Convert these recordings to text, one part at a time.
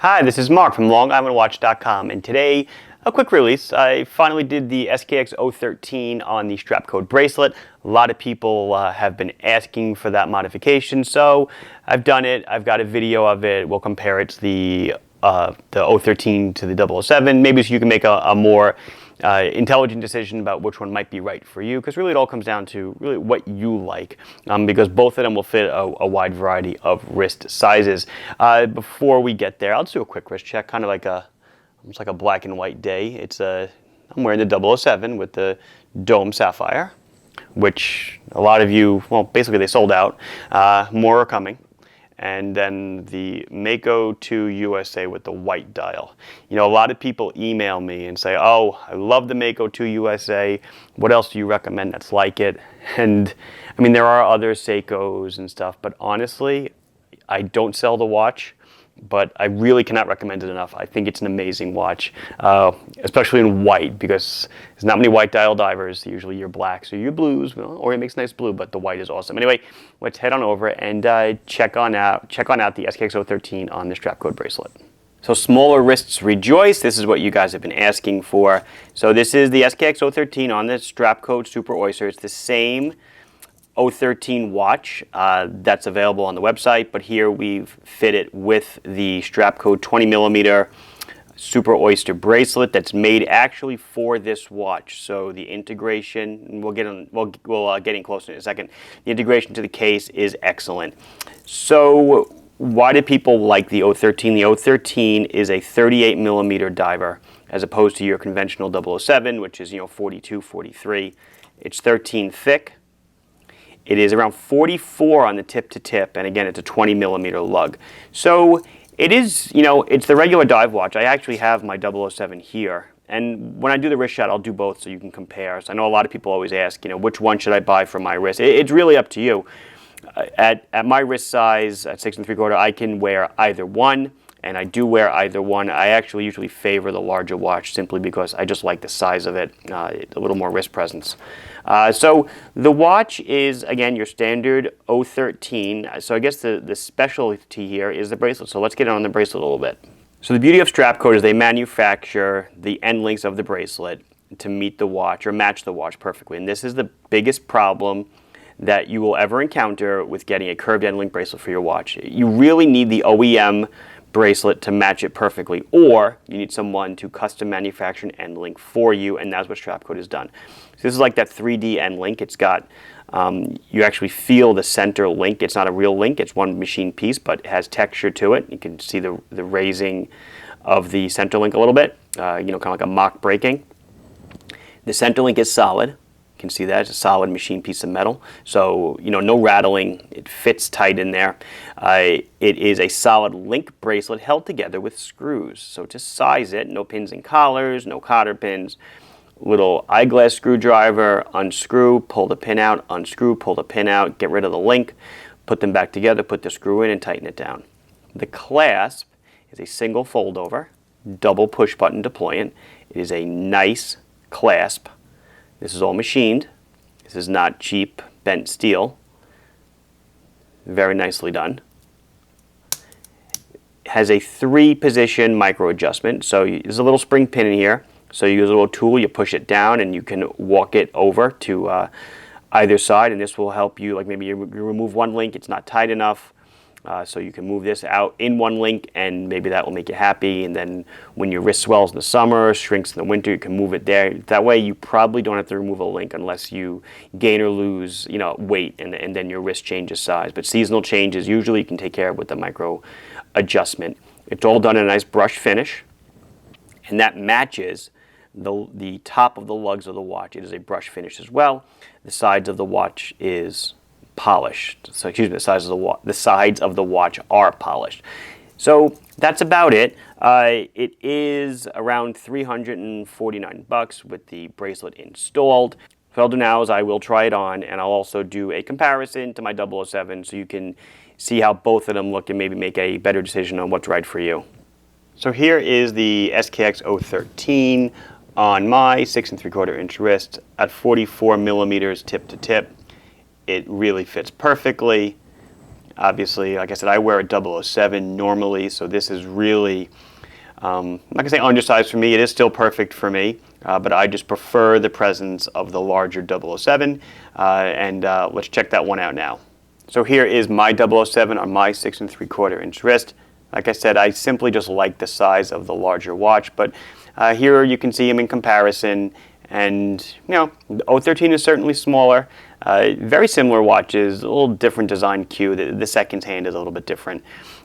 Hi, this is Mark from LongIslandWatch.com, and today, a quick release. I finally did the SKX013 on the Strapcode bracelet. A lot of people have been asking for that modification, so I've done it. I've got a video of it. We'll compare it to the 013 to the 007, maybe so you can make a more intelligent decision about which one might be right for you, because really it all comes down to really what you like, because both of them will fit a wide variety of wrist sizes. Before we get there, I'll just do a quick wrist check, kind of like almost like a black and white day. I'm wearing the 007 with the dome sapphire, which a lot of you, well, basically they sold out. More are coming. And then the Mako 2 USA with the white dial. You know, a lot of people email me and say, oh, I love the Mako 2 USA. What else do you recommend that's like it? And I mean, there are other Seikos and stuff, but honestly, I don't sell the watch, but I really cannot recommend it enough. I think it's an amazing watch, especially in white, because there's not many white dial divers. Usually you're black, so you're blues, or it makes nice blue, but the white is awesome. Anyway, let's head on over and check on out the SKX013 on the Strapcode bracelet. So smaller wrists rejoice. This is what you guys have been asking for. So this is the SKX013 on the Strapcode Super Oyster. It's the same 013 watch that's available on the website, but here we've fit it with the Strapcode 20mm Super Oyster bracelet that's made actually for this watch. So the integration, and we'll get in closer in a second. The integration to the case is excellent. So why do people like the 013? The 013 is a 38mm diver as opposed to your conventional 007, which is 42, 43. It's 13 thick. It is around 44 on the tip to tip, and again, it's a 20mm lug. So it is, it's the regular dive watch. I actually have my 007 here, and when I do the wrist shot, I'll do both so you can compare. So I know a lot of people always ask, which one should I buy for my wrist? It's really up to you. At my wrist size, at 6 3/4, I can wear either one, and I do wear either one. I actually usually favor the larger watch simply because I just like the size of it, a little more wrist presence. So the watch is, again, your standard 013. So I guess the specialty here is the bracelet. So let's get on the bracelet a little bit. So the beauty of Strapcode is they manufacture the end links of the bracelet to meet the watch or match the watch perfectly. And this is the biggest problem that you will ever encounter with getting a curved end link bracelet for your watch. You really need the OEM bracelet to match it perfectly, or you need someone to custom manufacture an end link for you, and that's what Strapcode has done. So this is like that 3D end link. It's got, you actually feel the center link. It's not a real link, it's one machine piece, but it has texture to it. You can see the raising of the center link a little bit, kind of like a mock breaking. The center link is solid. You can see that it's a solid machine piece of metal, so no rattling. It fits tight in there. It is a solid link bracelet held together with screws. So to size it, no pins and collars, no cotter pins. Little eyeglass screwdriver, unscrew, pull the pin out, unscrew, pull the pin out, get rid of the link, put them back together, put the screw in, and tighten it down. The clasp is a single fold over, double push button deployant. It is a nice clasp. This is all machined. This is not cheap bent steel. Very nicely done. It has a 3-position micro adjustment. So there's a little spring pin in here. So you use a little tool, you push it down, and you can walk it over to either side. And this will help you, like maybe you remove one link, it's not tight enough. So you can move this out in one link, and maybe that will make you happy. And then when your wrist swells in the summer, shrinks in the winter, you can move it there. That way you probably don't have to remove a link unless you gain or lose weight, and then your wrist changes size. But seasonal changes, usually you can take care of with the micro adjustment. It's all done in a nice brush finish, and that matches the top of the lugs of the watch. It is a brush finish as well. The sides of the watch is polished. So excuse me, the sides of the watch are polished. So that's about it. It is around $349 with the bracelet installed. What I'll do now is I will try it on, and I'll also do a comparison to my 007 so you can see how both of them look and maybe make a better decision on what's right for you. So here is the SKX013 on my 6 3/4 inch wrist at 44mm tip to tip. It really fits perfectly. Obviously, like I said, I wear a 007 normally, so this is really, I'm not going to say undersized for me. It is still perfect for me, but I just prefer the presence of the larger 007, and let's check that one out now. So here is my 007 on my 6 3/4 inch wrist. Like I said, I simply just like the size of the larger watch, but here you can see them in comparison, and you know, the 013 is certainly smaller. Very similar watches, a little different design cue. The seconds hand is a little bit different.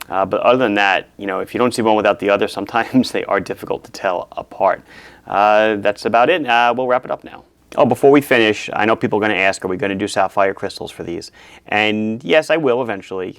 But other than that, you know, if you don't see one without the other, sometimes they are difficult to tell apart. That's about it. We'll wrap it up now. Oh, before we finish, I know people are going to ask, are we going to do sapphire crystals for these? And yes, I will eventually.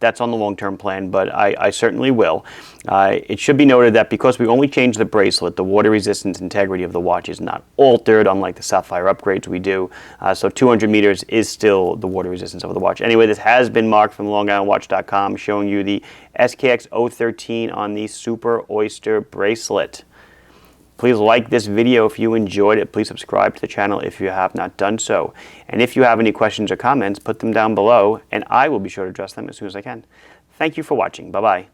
That's on the long-term plan, but I certainly will. It should be noted that because we only changed the bracelet, the water resistance integrity of the watch is not altered, unlike the sapphire upgrades we do. So 200 meters is still the water resistance of the watch. Anyway, this has been Mark from LongIslandWatch.com showing you the SKX013 on the Super Oyster bracelet. Please like this video if you enjoyed it. Please subscribe to the channel if you have not done so. And if you have any questions or comments, put them down below, and I will be sure to address them as soon as I can. Thank you for watching. Bye-bye.